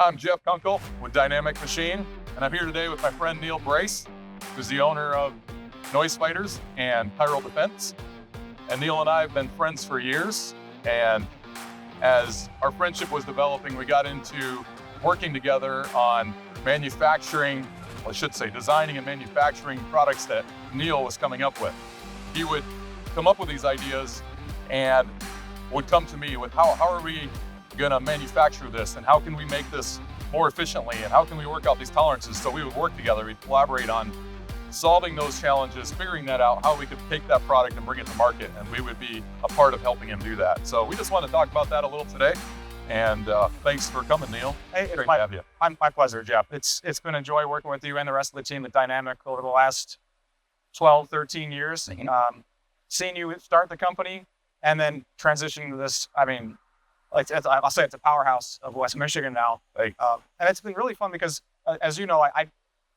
I'm Jeff Kunkel with Dynamic Machine, and I'm here today with my friend Neal Brace, who's the owner of NoiseFighters and Kiral Defense. And Neal and I have been friends for years, and as our friendship was developing, we got into working together on manufacturing, well, I should say designing and manufacturing products that Neal was coming up with. He would come up with these ideas and would come to me with how are we gonna manufacture this, and how can we make this more efficiently, and how can we work out these tolerances? So we would work together, we'd collaborate on solving those challenges, figuring that out, how we could take that product and bring it to market, and we would be a part of helping him do that. So we just want to talk about that a little today, and thanks for coming, Neal. Hey, Great to have you. My pleasure, Jeff. It's been a joy working with you and the rest of the team at Dynamic over the last 12, 13 years. Mm-hmm. Seeing you start the company and then transitioning to this, I mean, I'll say it's a powerhouse of West Michigan now. Hey. And it's been really fun because, as you know,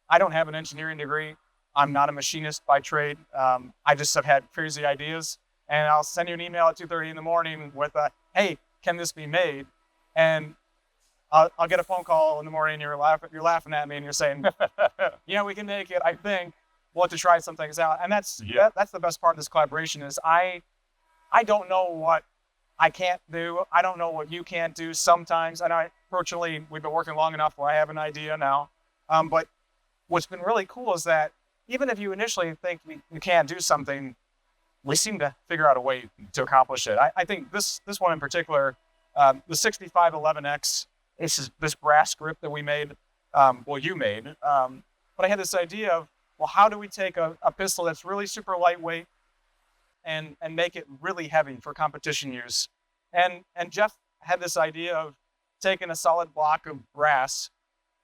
I don't have an engineering degree. I'm not a machinist by trade. I just have had crazy ideas, and I'll send you an email at 2:30 in the morning with, hey, can this be made? And I'll get a phone call in the morning. You're laughing at me, and you're saying, yeah, we can make it. I think we'll have to try some things out. And that's the best part of this collaboration is I don't know what I can't do. I don't know what you can't do sometimes. And fortunately, we've been working long enough where I have an idea now. But what's been really cool is that even if you initially think you can't do something, we seem to figure out a way to accomplish it. I think this one in particular, the 6511X, this brass grip that we made, you made. But I had this idea of, well, how do we take a pistol that's really super lightweight and make it really heavy for competition use? And Jeff had this idea of taking a solid block of brass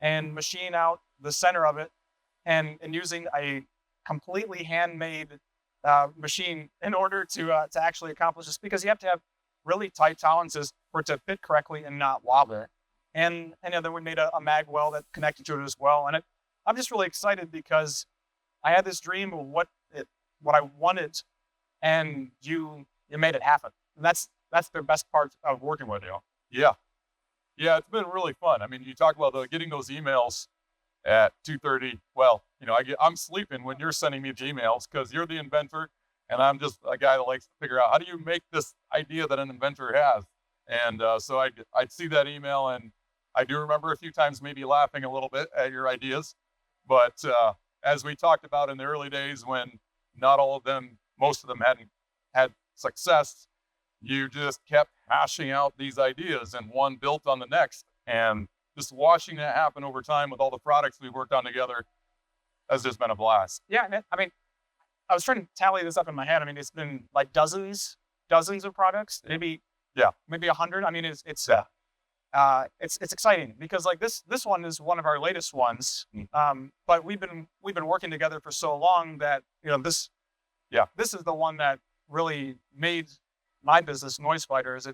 and machine out the center of it and using a completely handmade machine in order to actually accomplish this, because you have to have really tight tolerances for it to fit correctly and not wobble. And then we made a mag well that connected to it as well. And I'm just really excited because I had this dream of what I wanted, and you made it happen. And that's the best part of working with you. Yeah, it's been really fun. I mean, you talk about getting those emails at 2:30. Well, I'm sleeping when you're sending me the emails because you're the inventor, and I'm just a guy that likes to figure out how do you make this idea that an inventor has. And so I'd see that email, and I do remember a few times maybe laughing a little bit at your ideas. But as we talked about in the early days when not all of them, most of them hadn't had success, you just kept hashing out these ideas and one built on the next. And just watching that happen over time with all the products we worked on together has just been a blast. Yeah, I mean, I was trying to tally this up in my head. I mean, it's been like dozens of products, maybe 100. I mean, it's exciting because like this one is one of our latest ones. But we've been working together for so long that this is the one that really made my business, NoiseFighters.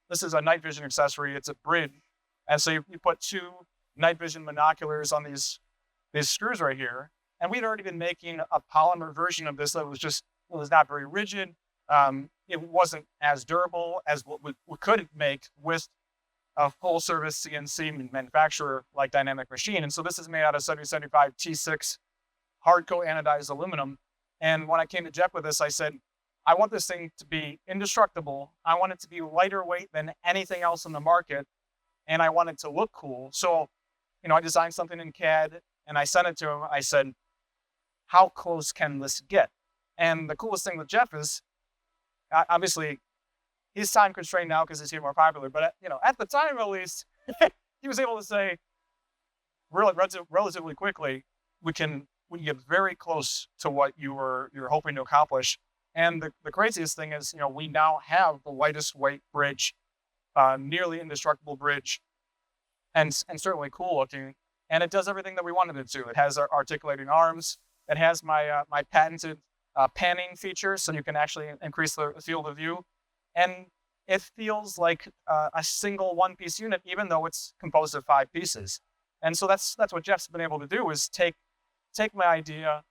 This is a night vision accessory. It's a bridge. And so you put two night vision binoculars on these screws right here. And we'd already been making a polymer version of this that was not very rigid. It wasn't as durable as what we could make with a full service CNC manufacturer like Dynamic Machine. And so this is made out of 7075 T6 hard coat anodized aluminum. And when I came to Jeff with this, I said, I want this thing to be indestructible. I want it to be lighter weight than anything else in the market. And I want it to look cool. So, I designed something in CAD and I sent it to him. I said, how close can this get? And the coolest thing with Jeff is, obviously, he's time constrained now because he's here more popular. But, at the time, at least, he was able to say relatively quickly, we can get very close to what you're hoping to accomplish. And the craziest thing is, we now have the lightest weight bridge, nearly indestructible bridge, and certainly cool looking. And it does everything that we wanted it to. It has our articulating arms. It has my patented panning feature, so you can actually increase the field of view. And it feels like a single one-piece unit, even though it's composed of 5 pieces. And so that's what Jeff's been able to do is take my idea,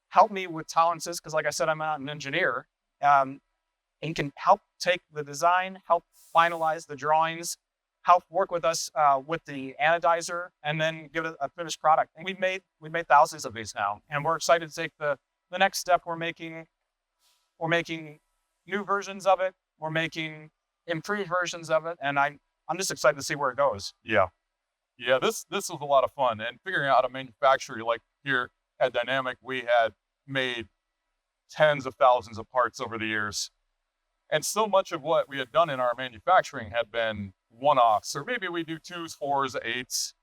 help me with tolerances, because like I said, I'm not an engineer, and can help take the design, help finalize the drawings, help work with us with the anodizer and then give it a finished product. And we've made thousands of these now, and we're excited to take the next step. We're making new versions of it. We're making improved versions of it, and I'm just excited to see where it goes. Yeah. This was a lot of fun, and figuring out how to manufacture. Like here at Dynamic, we had made tens of thousands of parts over the years, and so much of what we had done in our manufacturing had been one-offs, or maybe we do 2s, 4s, 8s,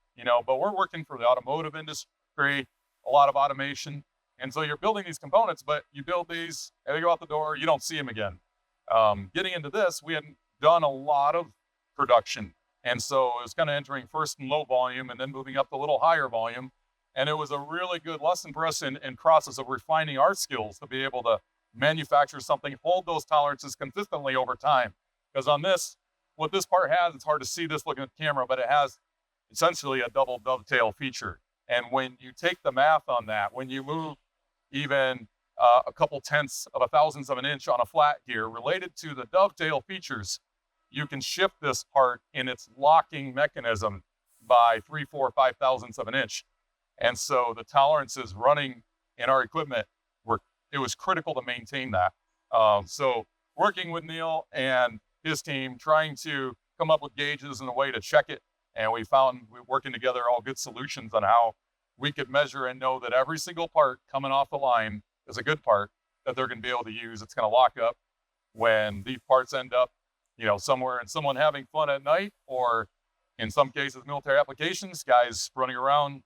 but we're working for the automotive industry, a lot of automation. And so you're building these components, but you build these and they go out the door, you don't see them again. Getting into this, we hadn't done a lot of production. And so it was kind of entering first in low volume and then moving up to a little higher volume. And it was a really good lesson for us in process of refining our skills to be able to manufacture something, hold those tolerances consistently over time. Because on this, what this part has, it's hard to see this looking at the camera, but it has essentially a double dovetail feature. And when you take the math on that, when you move even a couple tenths of a thousandth of an inch on a flat gear related to the dovetail features, you can shift this part in its locking mechanism by 3, 4, 5 thousandths of an inch. And so the tolerances running in our equipment it was critical to maintain that. So working with Neal and his team, trying to come up with gauges and a way to check it. And we found, working together, all good solutions on how we could measure and know that every single part coming off the line is a good part that they're going to be able to use. It's going to lock up when these parts end up, somewhere and someone having fun at night, or in some cases, military applications, guys running around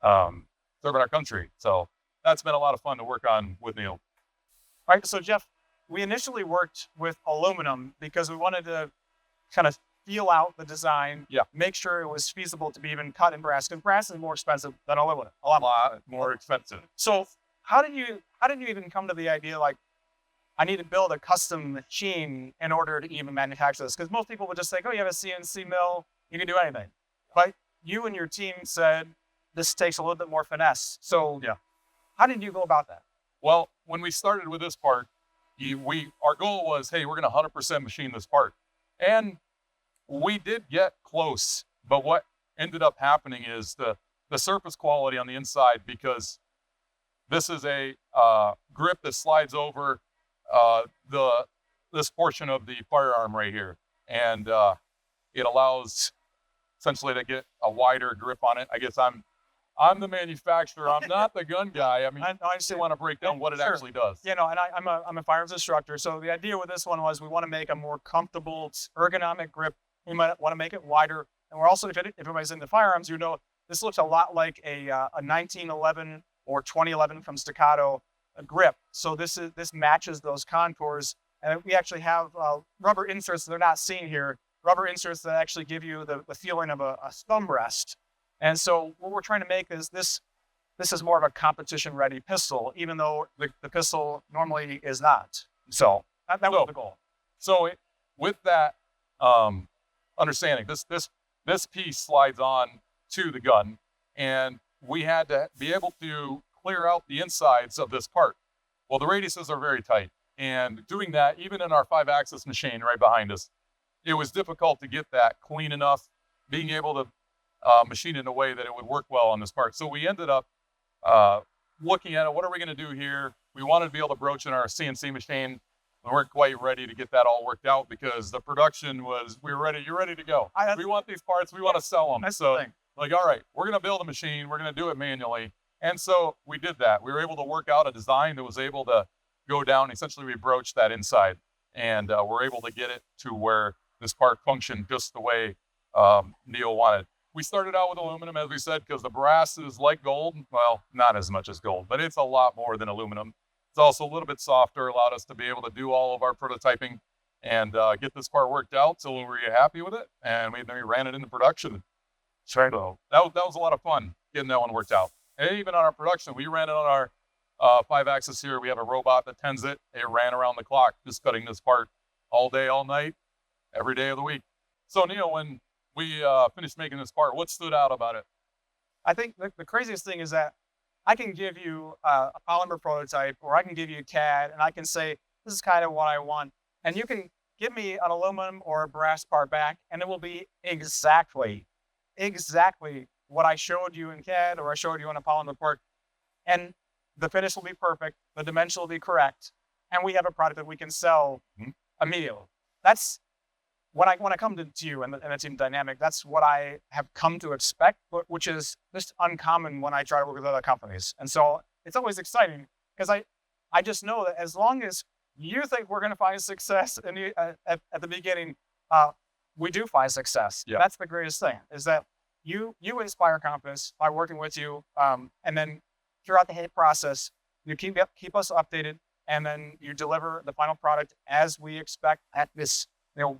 serving our country. So that's been a lot of fun to work on with Neal. All right, so Jeff, we initially worked with aluminum because we wanted to kind of feel out the design, make sure it was feasible to be even cut in brass, because brass is more expensive than aluminum, a lot more expensive. So how did you even come to the idea, like, I need to build a custom machine in order to even manufacture this? Because most people would just say, oh, you have a CNC mill, you can do anything. But you and your team said this takes a little bit more finesse. So how did you go about that? Well, when we started with this part, our goal was, hey, we're going to 100% machine this part. And we did get close, but what ended up happening is the surface quality on the inside, because this is a grip that slides over this portion of the firearm right here. And it allows essentially to get a wider grip on it. I guess I'm the manufacturer. I'm not the gun guy. I mean, I just want to break down what it actually does. And I'm a firearms instructor. So the idea with this one was we want to make a more comfortable, ergonomic grip. We might want to make it wider. And we're also, if everybody's into firearms, this looks a lot like a 1911 or 2011 from Staccato grip. So this matches those contours. And we actually have rubber inserts that they're not seen here. Rubber inserts that actually give you the feeling of a thumb rest. And so what we're trying to make is this is more of a competition-ready pistol, even though the pistol normally is not. So that was the goal. So with that understanding, this piece slides on to the gun, and we had to be able to clear out the insides of this part. Well, the radiuses are very tight, and doing that, even in our 5-axis machine right behind us, it was difficult to get that clean enough, being able to machine in a way that it would work well on this part. So we ended up looking at it. What are we going to do here? We wanted to be able to broach in our CNC machine. We weren't quite ready to get that all worked out because the production was, you're ready to go. We want these parts. We want to sell them. So like, all right, we're going to build a machine. We're going to do it manually. And so we did that. We were able to work out a design that was able to go down. Essentially, we broached that inside, and we're able to get it to where this part functioned just the way Neal wanted. We started out with aluminum, as we said, because the brass is like gold. Well, not as much as gold, but it's a lot more than aluminum. It's also a little bit softer, allowed us to be able to do all of our prototyping and get this part worked out. So we were happy with it, and we ran it into production. So that was a lot of fun getting that one worked out. And even on our production, we ran it on our 5-axis here. We have a robot that tends it. It ran around the clock, just cutting this part all day, all night, every day of the week. So Neal, when we finished making this part, what stood out about it? I think the craziest thing is that I can give you a polymer prototype, or I can give you CAD, and I can say, this is kind of what I want. And you can give me an aluminum or a brass part back, and it will be exactly what I showed you in CAD or I showed you on a polymer report. And the finish will be perfect, the dimension will be correct, and we have a product that we can sell immediately. That's when I come to you and the team dynamic, that's what I have come to expect, which is just uncommon when I try to work with other companies. And so it's always exciting because I just know that as long as you think we're going to find success at the beginning, we do find success. Yeah. That's the greatest thing, is that you inspire confidence by working with you, and then throughout the whole process, you keep us updated, and then you deliver the final product as we expect at this.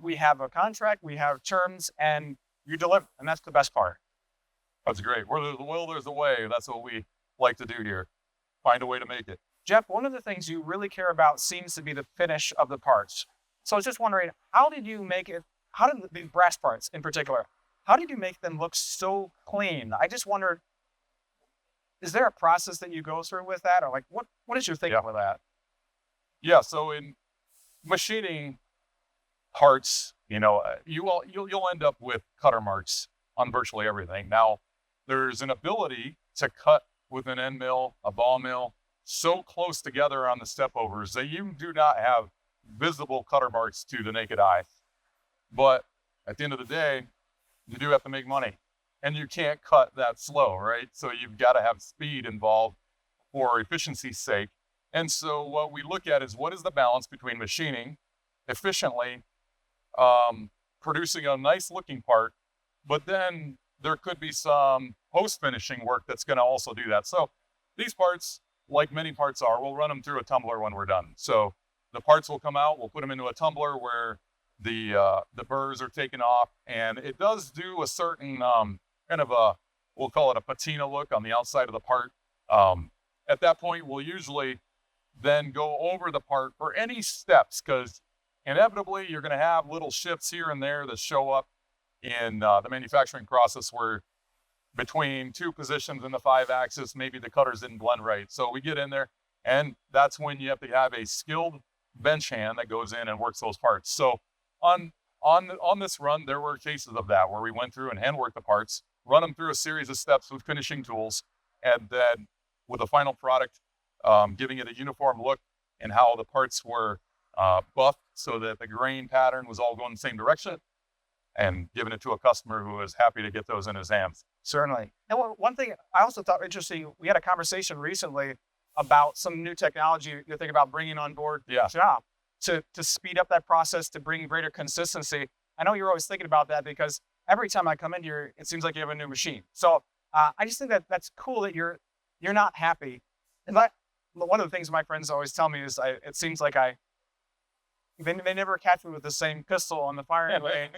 We have a contract, we have terms, and you deliver, and that's the best part. That's great. Where there's a will, there's a way. That's what we like to do here. Find a way to make it. Jeff, one of the things you really care about seems to be the finish of the parts. So I was just wondering, how did these brass parts in particular, how did you make them look so clean? I just wondered, is there a process that you go through with that? Or like, what is your thinking with that? Yeah, so in machining parts, you'll end up with cutter marks on virtually everything. Now, there's an ability to cut with an end mill, a ball mill, so close together on the step overs that you do not have visible cutter marks to the naked eye. But at the end of the day, you do have to make money, and you can't cut that slow, right? So you've got to have speed involved for efficiency's sake. And so what we look at is, what is the balance between machining efficiently, producing a nice looking part, but then there could be some post-finishing work that's going to also do that. So these parts, like many parts are, we'll run them through a tumbler when we're done. So the parts will come out, we'll put them into a tumbler where the burrs are taken off, and it does do a certain we'll call it a patina look on the outside of the part. At that point, we'll usually then go over the part for any steps, because inevitably you're going to have little shifts here and there that show up in the manufacturing process, where between two positions in the 5-axis, maybe the cutters didn't blend right. So we get in there, and that's when you have to have a skilled bench hand that goes in and works those parts. So on this run, there were cases of that where we went through and hand worked the parts, run them through a series of steps with finishing tools, and then with the final product, giving it a uniform look and how the parts were buffed so that the grain pattern was all going the same direction, and giving it to a customer who was happy to get those in his hands. Certainly. And one thing I also thought interesting, we had a conversation recently about some new technology you're thinking about bringing on board the shop to speed up that process, to bring greater consistency. I know you're always thinking about that, because every time I come in here, it seems like you have a new machine. So I just think that's cool that you're not happy. And one of the things my friends always tell me is, it seems like they never catch me with the same pistol on the firing range.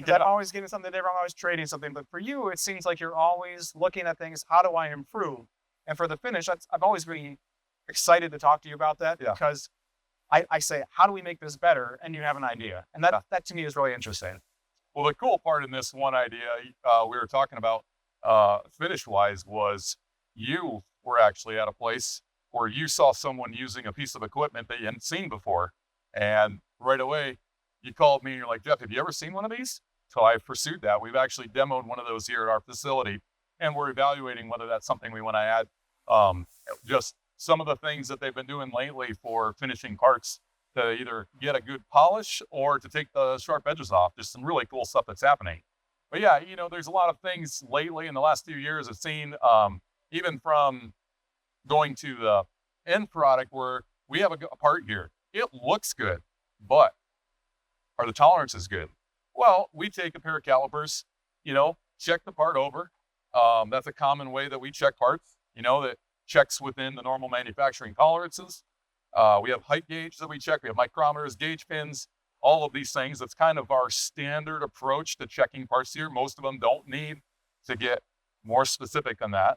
I'm always getting something different. I'm always trading something. But for you, it seems like you're always looking at things. How do I improve? And for the finish, I've always been excited to talk to you about that, because I say, how do we make this better? And you have an idea. And that to me is really interesting. Well, the cool part in this one idea we were talking about finish-wise was, you were actually at a place where you saw someone using a piece of equipment that you hadn't seen before. And right away, you called me and you're like, Jeff, have you ever seen one of these? So I pursued that. We've actually demoed one of those here at our facility, and we're evaluating whether that's something we want to add. Just some of the things that they've been doing lately for finishing parts to either get a good polish or to take the sharp edges off. Just some really cool stuff that's happening. But yeah, there's a lot of things lately in the last few years I've seen, even from going to the end product, where we have a part here. It looks good, but are the tolerances good? Well, we take a pair of calipers, check the part over. That's a common way that we check parts, that checks within the normal manufacturing tolerances. We have height gauge that we check. We have micrometers, gauge pins, all of these things. That's kind of our standard approach to checking parts here. Most of them don't need to get more specific than that.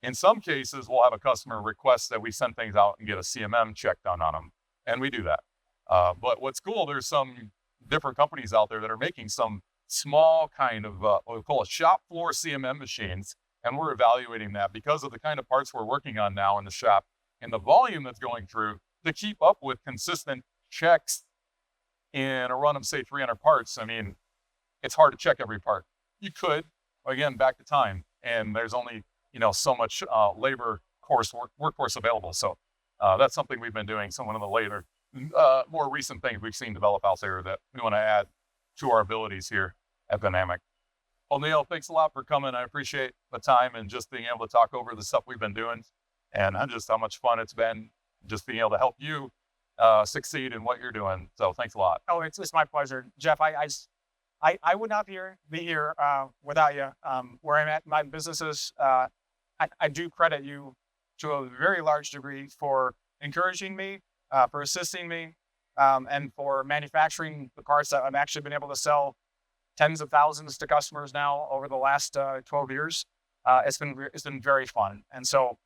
In some cases, we'll have a customer request that we send things out and get a CMM check done on them, and we do that. But what's cool, there's some different companies out there that are making some small kind of what we call a shop floor CMM machines, and we're evaluating that because of the kind of parts we're working on now in the shop and the volume that's going through, to keep up with consistent checks in a run of say 300 parts, I mean, it's hard to check every part. You could, again, back to time, and there's only, so much workforce available. So that's something we've been doing. Some of the later, more recent things we've seen develop out there that we want to add to our abilities here at Dynamic. Well, Neal, thanks a lot for coming. I appreciate the time and just being able to talk over the stuff we've been doing, and just how much fun it's been just being able to help you succeed in what you're doing. So thanks a lot. Oh, it's my pleasure, Jeff. I would not be here without you. Where I'm at, my businesses, I do credit you to a very large degree for encouraging me, for assisting me, and for manufacturing the parts that I've actually been able to sell tens of thousands to customers now over the last 12 years. It's been very fun, and so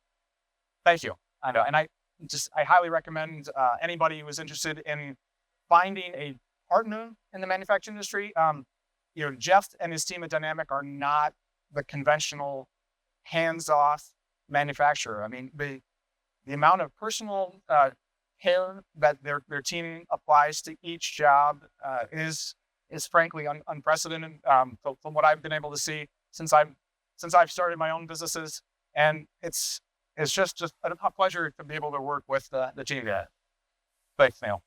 thank you. I know, and I highly recommend anybody who is interested in finding a partner in the manufacturing industry. Jeff and his team at Dynamic are not the conventional hands-off manufacturer. I mean, the amount of personal care that their team applies to each job is frankly unprecedented from what I've been able to see since I've started my own businesses, and it's just a pleasure to be able to work with the team. Thanks, Neal.